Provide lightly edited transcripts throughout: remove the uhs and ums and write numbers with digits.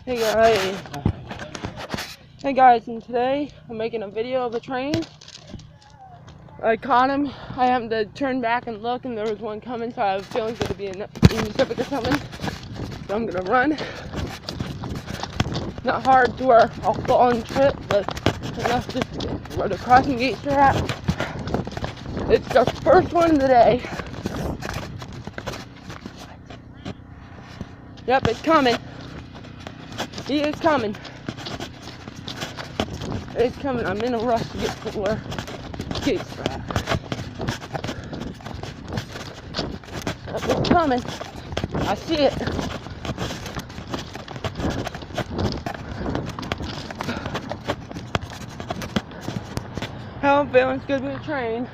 Hey guys, and today I'm making a video of a train. I caught him. I happened to turn back and look, and there was one coming, so I have a feeling it's going to be in the Pacific or something. So I'm going to run. Not hard to where I'll fall on trip, but enough just where the crossing gates are at. It's the first one of the day. Yep, it's coming. He is coming. It's coming. I'm in a rush to get to where the gates are at. It's coming. I see it. How I'm feeling, it's gonna be a train.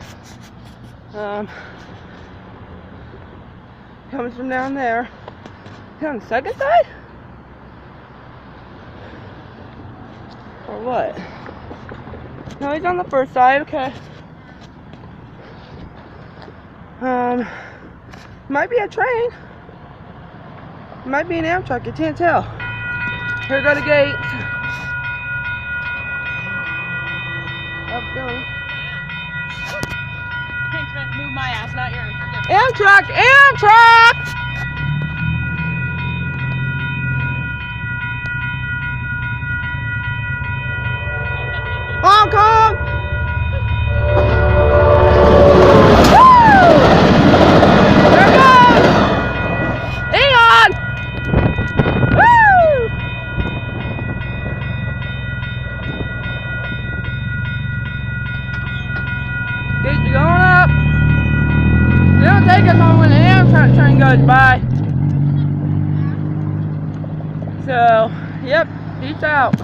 Coming from down there. Is he on the second side? Or what? No, he's on the first side, okay. Might be a train. Might be an Amtrak, you can't tell. Here go the gates. Thanks, man. Move my ass, not yours. Amtrak! Amtrak! Hong Kong! Woo! There it goes! Hang on! Woo! Gates are going up. They don't take us long when the Amtrak train goes by. So, yep, peace out.